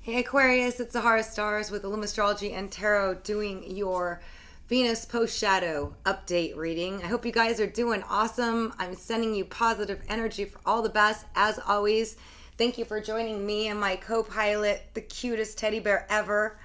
Hey Aquarius, it's Zahara Stars with Illum Astrology and Tarot doing your Venus post-shadow update reading. I hope you guys are doing awesome. I'm sending you positive energy for all the best, as always. Thank you for joining me and my co-pilot, the cutest teddy bear ever.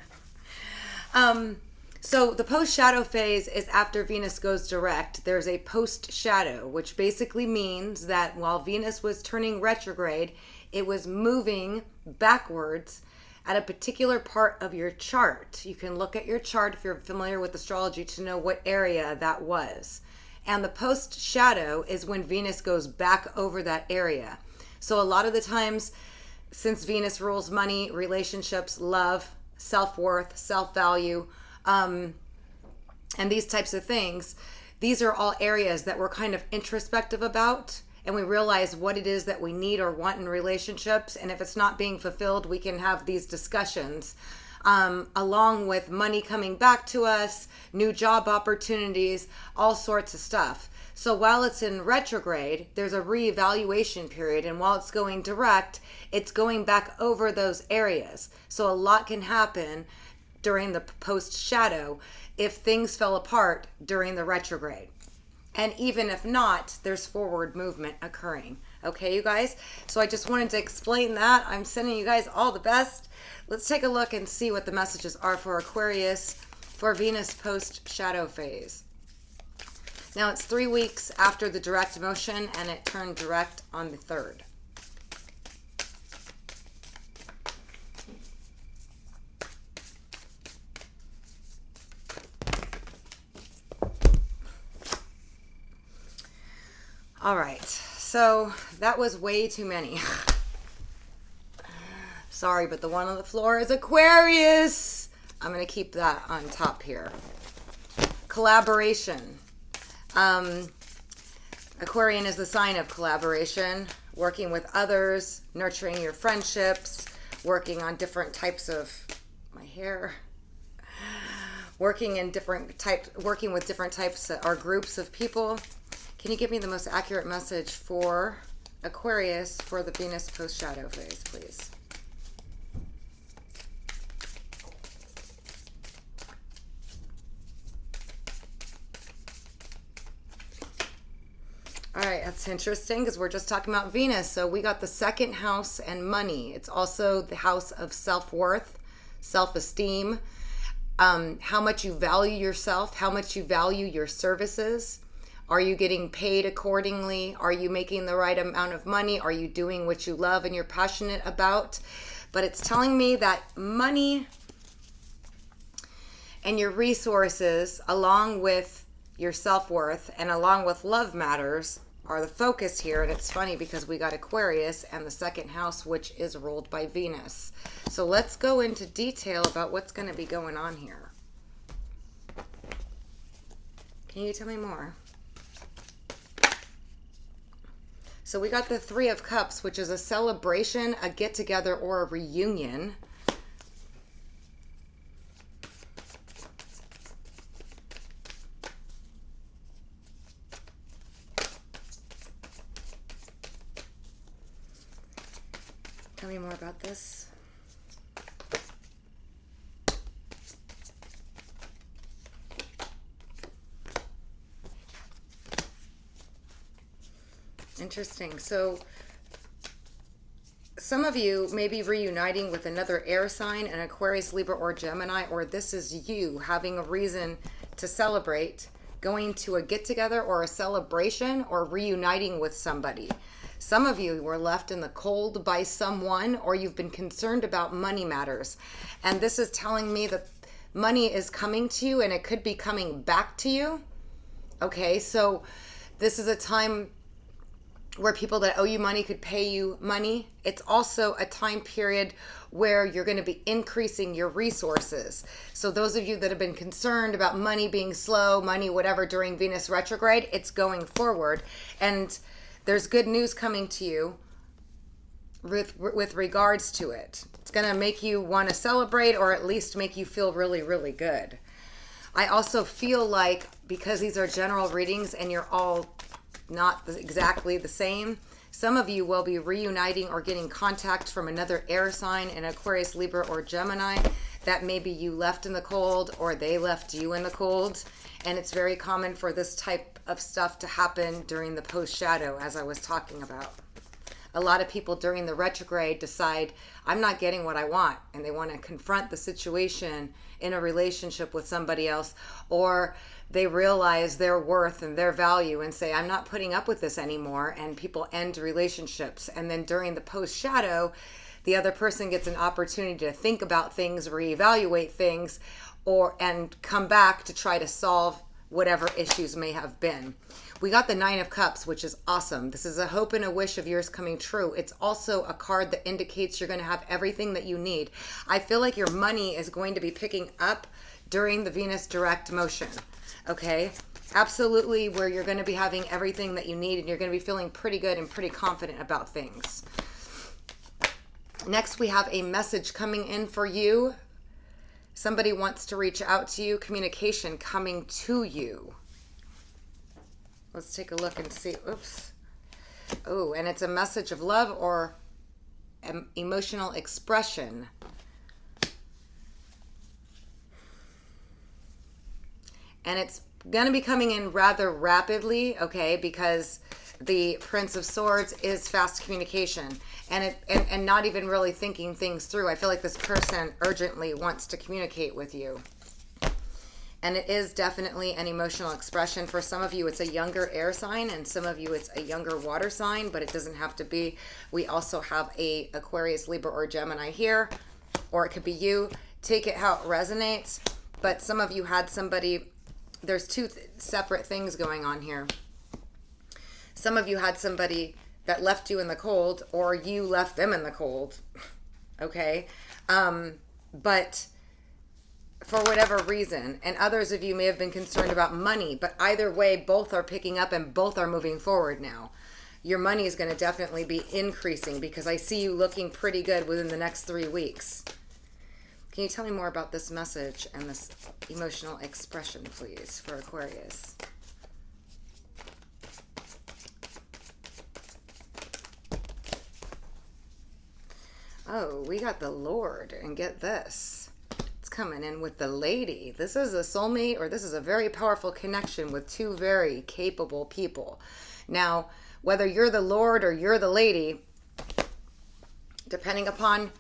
So the post-shadow phase is after Venus goes direct. There's a post-shadow, which basically means that while Venus was turning retrograde, it was moving backwards at a particular part of your chart. You can look at your chart if you're familiar with astrology to know what area that was. And the post-shadow is when Venus goes back over that area. So a lot of the times, since Venus rules money, relationships, love, self-worth, self-value, and these types of things, these are all areas that we're kind of introspective about, and we realize what it is that we need or want in relationships. And if it's not being fulfilled, we can have these discussions, along with money coming back to us, new job opportunities, all sorts of stuff. So while it's in retrograde, there's a reevaluation period. And while it's going direct, it's going back over those areas. So a lot can happen during the post-shadow if things fell apart during the retrograde. And even if not, there's forward movement occurring. Okay, you guys? So I just wanted to explain that. I'm sending you guys all the best. Let's take a look and see what the messages are for Aquarius for Venus post-shadow phase. Now, it's 3 weeks after the direct motion, and it turned direct on the 3rd. All right, so that was way too many. Sorry, but the one on the floor is Aquarius. I'm going to keep that on top here. Collaboration. Aquarian is the sign of collaboration, working with others, nurturing your friendships, working on different types of my hair, working with different types or groups of people. Can you give me the most accurate message for Aquarius for the Venus post-shadow phase, please? All right, that's interesting because we're just talking about Venus. So we got the second house and money. It's also the house of self-worth, self-esteem, how much you value yourself, how much you value your services. Are you getting paid accordingly? Are you making the right amount of money? Are you doing what you love and you're passionate about? But it's telling me that money and your resources, along with your self-worth and along with love matters, are the focus here. And it's funny because we got Aquarius and the second house, which is ruled by Venus. So let's go into detail about what's going to be going on here. Can you tell me more? So we got the 3 of Cups, which is a celebration, a get-together, or a reunion. Tell me more about this. Interesting. So some of you may be reuniting with another air sign, an Aquarius, Libra, or Gemini, or this is you having a reason to celebrate, going to a get-together or a celebration, or reuniting with somebody. Some of you were left in the cold by someone, or you've been concerned about money matters. And this is telling me that money is coming to you, and it could be coming back to you. Okay, so this is a time where people that owe you money could pay you money. It's also a time period where you're going to be increasing your resources. So those of you that have been concerned about money being slow, money whatever during Venus retrograde, it's going forward. And there's good news coming to you with regards to it. It's going to make you want to celebrate, or at least make you feel really, really good. I also feel like, because these are general readings and you're all not exactly the same, Some of you will be reuniting or getting contact from another air sign, an Aquarius, Libra, or Gemini, that maybe you left in the cold or they left you in the cold. And it's very common for this type of stuff to happen during the post shadow, as I was talking about. A lot of people during the retrograde decide, I'm not getting what I want, and they want to confront the situation in a relationship with somebody else, or they realize their worth and their value and say, I'm not putting up with this anymore, and people end relationships. And then during the post shadow, the other person gets an opportunity to think about things, reevaluate things, and come back to try to solve whatever issues may have been. We got the Nine of Cups, which is awesome. This is a hope and a wish of yours coming true. It's also a card that indicates you're going to have everything that you need. I feel like your money is going to be picking up during the Venus direct motion. Okay? Absolutely, where you're going to be having everything that you need, and you're going to be feeling pretty good and pretty confident about things. Next, we have a message coming in for you. Somebody wants to reach out to you. Communication coming to you. Let's take a look and see. Oops. Oh, and it's a message of love or emotional expression. And it's going to be coming in rather rapidly, okay, because the Prince of Swords is fast communication and not even really thinking things through. I feel like this person urgently wants to communicate with you. And it is definitely an emotional expression. For some of you, it's a younger air sign, and some of you, it's a younger water sign, but it doesn't have to be. We also have a Aquarius, Libra, or Gemini here, or it could be you. Take it how it resonates. But some of you had somebody, there's two separate things going on here. Some of you had somebody that left you in the cold, or you left them in the cold, okay? But for whatever reason, and others of you may have been concerned about money, but either way, both are picking up and both are moving forward now. Your money is going to definitely be increasing because I see you looking pretty good within the next 3 weeks. Can you tell me more about this message and this emotional expression, please, for Aquarius? Oh, we got the Lord, and get this. Coming in with the Lady. This is a soulmate, or this is a very powerful connection with two very capable people. Now, whether you're the Lord or you're the Lady, depending upon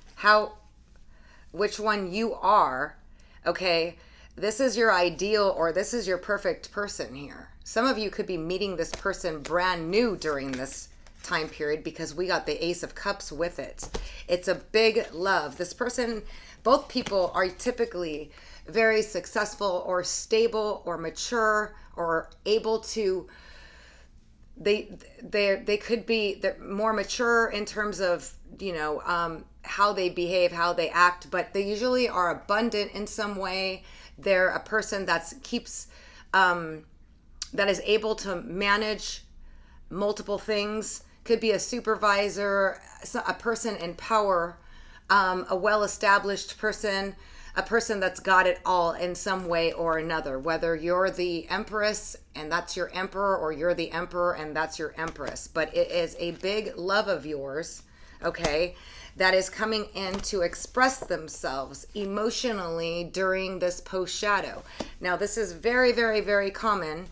which one you are, okay, this is your ideal or this is your perfect person here. Some of you could be meeting this person brand new during this time period because we got the Ace of Cups with it. It's a big love. This person, both people are typically very successful or stable or mature or able to, they could be, they're more mature in terms of, how they behave, how they act, but they usually are abundant in some way. They're a person that is able to manage multiple things. Could be a supervisor, a person in power, a well-established person, a person that's got it all in some way or another, whether you're the Empress and that's your Emperor, or you're the Emperor and that's your Empress. But it is a big love of yours, okay, that is coming in to express themselves emotionally during this post-shadow. Now, this is very, very, very common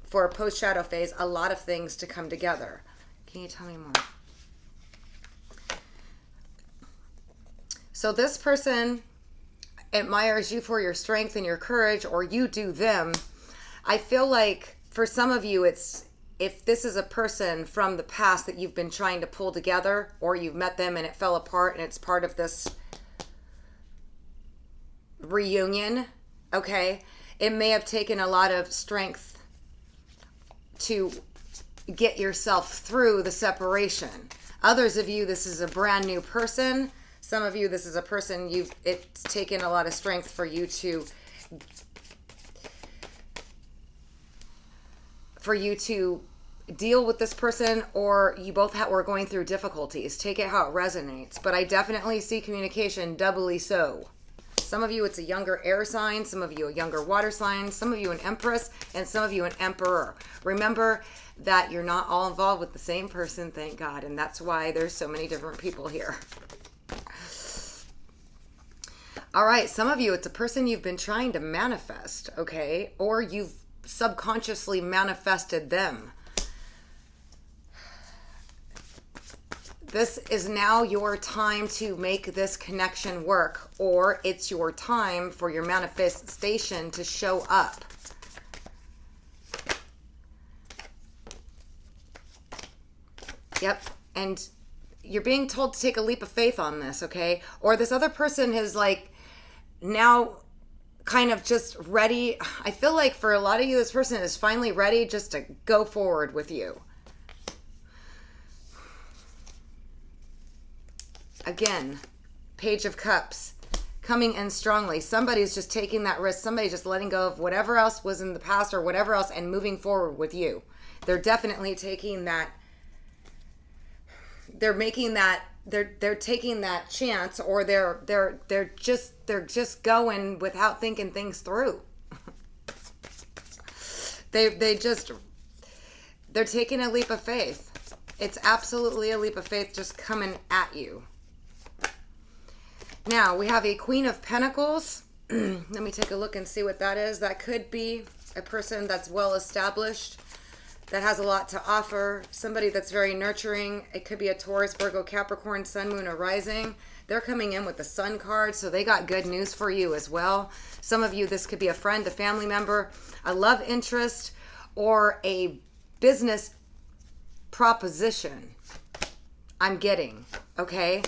for a post-shadow phase, a lot of things to come together. Can you tell me more? So this person admires you for your strength and your courage, or you do them. I feel like for some of you, it's if this is a person from the past that you've been trying to pull together, or you've met them and it fell apart and it's part of this reunion, okay? It may have taken a lot of strength to get yourself through the separation. Others of you, this is a brand new person. Some of you, this is a person it's taken a lot of strength for you to deal with this person, or you both were going through difficulties. Take it how it resonates. But I definitely see communication doubly so. some of you, it's a younger air sign. Some of you, a younger water sign. Some of you, an empress. And some of you, an emperor. Remember that you're not all involved with the same person, thank God. And that's why there's so many different people here. All right, some of you, it's a person you've been trying to manifest, okay? Or you've subconsciously manifested them. This is now your time to make this connection work, or it's your time for your manifestation to show up. Yep, and you're being told to take a leap of faith on this, okay? Or this other person has like now kind of just ready. I feel like for a lot of you, this person is finally ready just to go forward with you. Again, Page of Cups, coming in strongly. Somebody's just taking that risk. Somebody's just letting go of whatever else was in the past or whatever else and moving forward with you. They're definitely taking that. They're making that. They're taking that chance, or they're just going without thinking things through. They're taking a leap of faith. It's absolutely a leap of faith just coming at you. Now we have a Queen of Pentacles. Let me take a look and see what that is. That could be a person that's well established, that has a lot to offer, somebody that's very nurturing. It could be a Taurus, Virgo, Capricorn, Sun, Moon, or Rising. They're coming in with the Sun card, so they got good news for you as well. Some of you, this could be a friend, a family member, a love interest, or a business proposition. I'm getting, okay?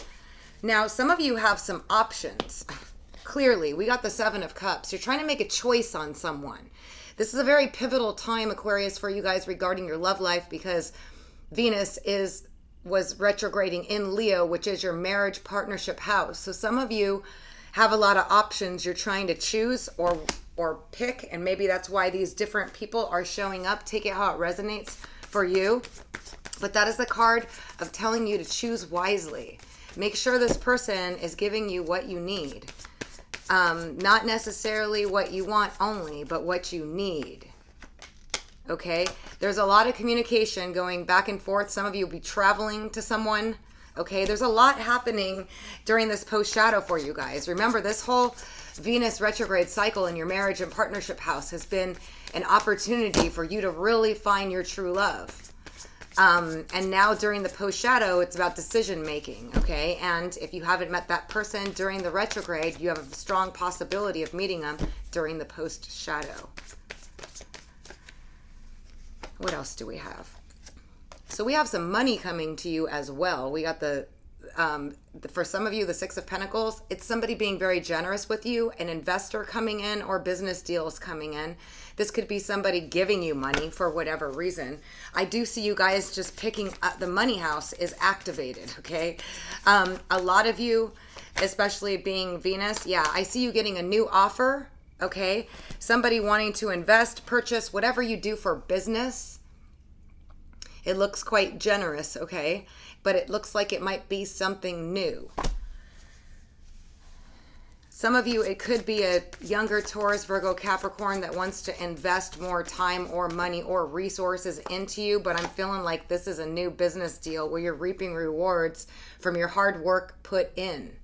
Now, some of you have some options. Clearly, we got the Seven of Cups. You're trying to make a choice on someone. This is a very pivotal time, Aquarius, for you guys regarding your love life, because Venus was retrograding in Leo, which is your marriage partnership house. So some of you have a lot of options you're trying to choose or pick, and maybe that's why these different people are showing up. Take it how it resonates for you. But that is the card of telling you to choose wisely. Make sure this person is giving you what you need. Not necessarily what you want only, but what you need. Okay? There's a lot of communication going back and forth. Some of you will be traveling to someone. Okay? There's a lot happening during this post-shadow for you guys. Remember, this whole Venus retrograde cycle in your marriage and partnership house has been an opportunity for you to really find your true love. And now during the post-shadow, it's about decision-making, okay? And if you haven't met that person during the retrograde, you have a strong possibility of meeting them during the post-shadow. What else do we have? So we have some money coming to you as well. We got for some of you, the Six of Pentacles. It's somebody being very generous with you, an investor coming in, or business deals coming in. This could be somebody giving you money for whatever reason. I do see you guys just picking up. The money house is activated, okay? A lot of you, especially being Venus, yeah, I see you getting a new offer, okay? Somebody wanting to invest, purchase, whatever you do for business. It looks quite generous, okay? But it looks like it might be something new. Some of you, it could be a younger Taurus, Virgo, Capricorn that wants to invest more time or money or resources into you, but I'm feeling like this is a new business deal where you're reaping rewards from your hard work put in.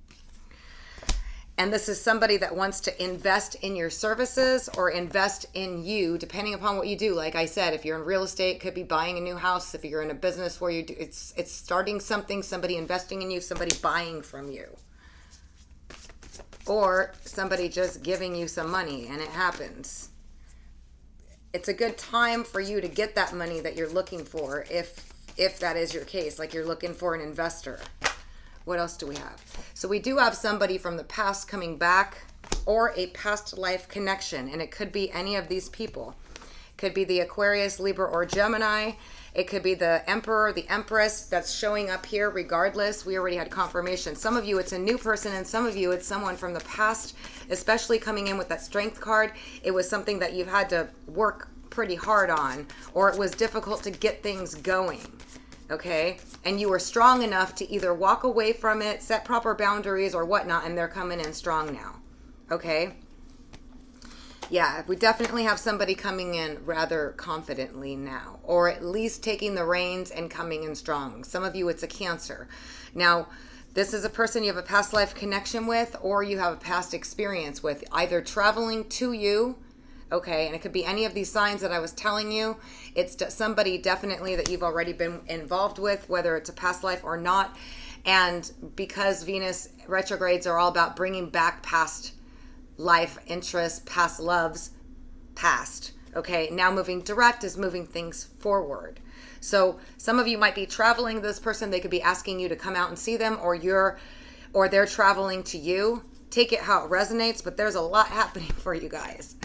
And this is somebody that wants to invest in your services or invest in you, depending upon what you do. Like I said, if you're in real estate, it could be buying a new house. If you're in a business where you do, it's starting something, somebody investing in you, somebody buying from you. Or somebody just giving you some money, and it happens. It's a good time for you to get that money that you're looking for, if that is your case, like you're looking for an investor. What else do we have? So we do have somebody from the past coming back, or a past life connection, and it could be any of these people. It could be the Aquarius, Libra, or Gemini. It could be the Emperor, the Empress that's showing up here regardless. We already had confirmation. Some of you, it's a new person, and some of you, it's someone from the past, especially coming in with that Strength card. It was something that you've had to work pretty hard on, or it was difficult to get things going, okay? And you were strong enough to either walk away from it, set proper boundaries, or whatnot, and they're coming in strong now, okay? Yeah, we definitely have somebody coming in rather confidently now, or at least taking the reins and coming in strong. Some of you, it's a Cancer. Now, this is a person you have a past life connection with, or you have a past experience with, either traveling to you, okay, and it could be any of these signs that I was telling you. It's somebody definitely that you've already been involved with, whether it's a past life or not. And because Venus retrogrades are all about bringing back past life interests, past loves, past. Okay, now moving direct is moving things forward. So some of you might be traveling this person. They could be asking you to come out and see them, or they're traveling to you. Take it how it resonates, but there's a lot happening for you guys.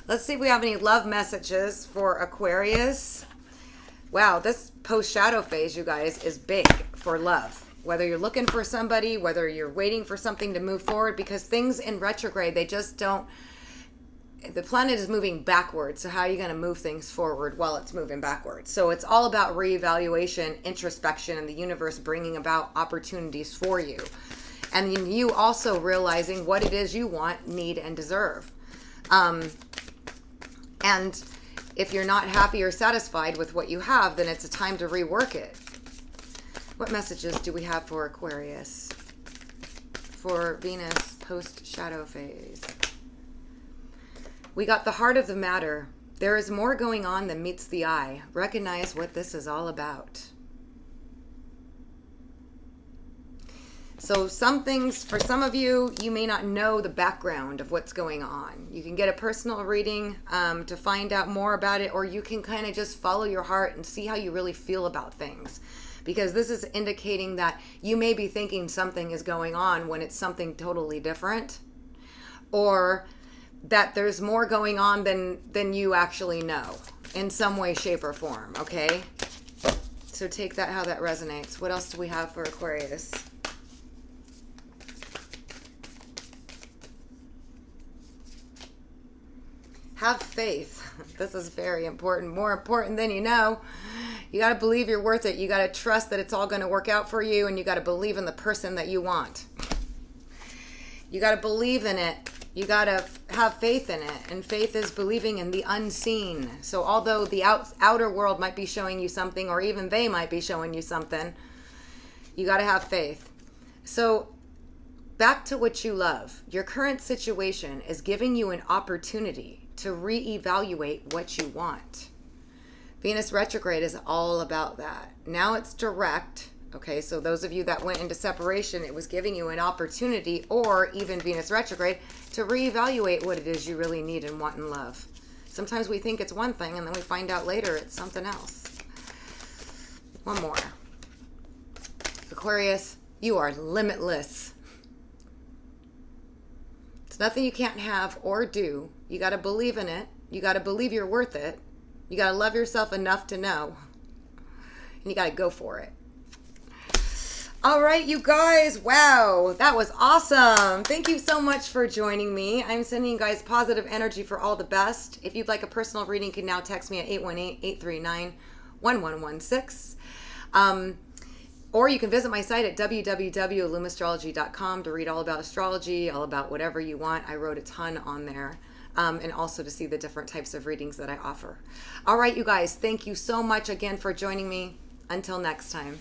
Let's see if we have any love messages for Aquarius. Wow, this post-shadow phase, you guys, is big for love. Whether you're looking for somebody, whether you're waiting for something to move forward, because things in retrograde, they just don't, the planet is moving backwards. So how are you going to move things forward while it's moving backwards? So it's all about reevaluation, introspection, and the universe bringing about opportunities for you. And you also realizing what it is you want, need, and deserve. And if you're not happy or satisfied with what you have, then it's a time to rework it. What messages do we have for Aquarius? For Venus post-shadow phase. We got the heart of the matter. There is more going on than meets the eye. Recognize what this is all about. So some things, for some of you, you may not know the background of what's going on. You can get a personal reading to find out more about it, or you can kind of just follow your heart and see how you really feel about things. Because this is indicating that you may be thinking something is going on when it's something totally different. Or that there's more going on than you actually know in some way, shape, or form, okay? So take that how that resonates. What else do we have for Aquarius? Have faith. This is very important. More important than you know. You got to believe you're worth it. You got to trust that it's all going to work out for you, and you got to believe in the person that you want. You got to believe in it. You got to have faith in it. And faith is believing in the unseen. So although the outer world might be showing you something, or even they might be showing you something, you got to have faith. So back to what you love. Your current situation is giving you an opportunity to reevaluate what you want. Venus retrograde is all about that. Now it's direct. Okay, so those of you that went into separation, it was giving you an opportunity, or even Venus retrograde, to reevaluate what it is you really need and want in love. Sometimes we think it's one thing, and then we find out later it's something else. One more. Aquarius, you are limitless. It's nothing you can't have or do. You got to believe in it. You got to believe you're worth it. You got to love yourself enough to know. And you got to go for it. All right, you guys. Wow, that was awesome. Thank you so much for joining me. I'm sending you guys positive energy for all the best. If you'd like a personal reading, you can now text me at 818-839-1116. Or you can visit my site at www.illumastrology.com to read all about astrology, all about whatever you want. I wrote a ton on there. And also to see the different types of readings that I offer. All right, you guys, thank you so much again for joining me. Until next time.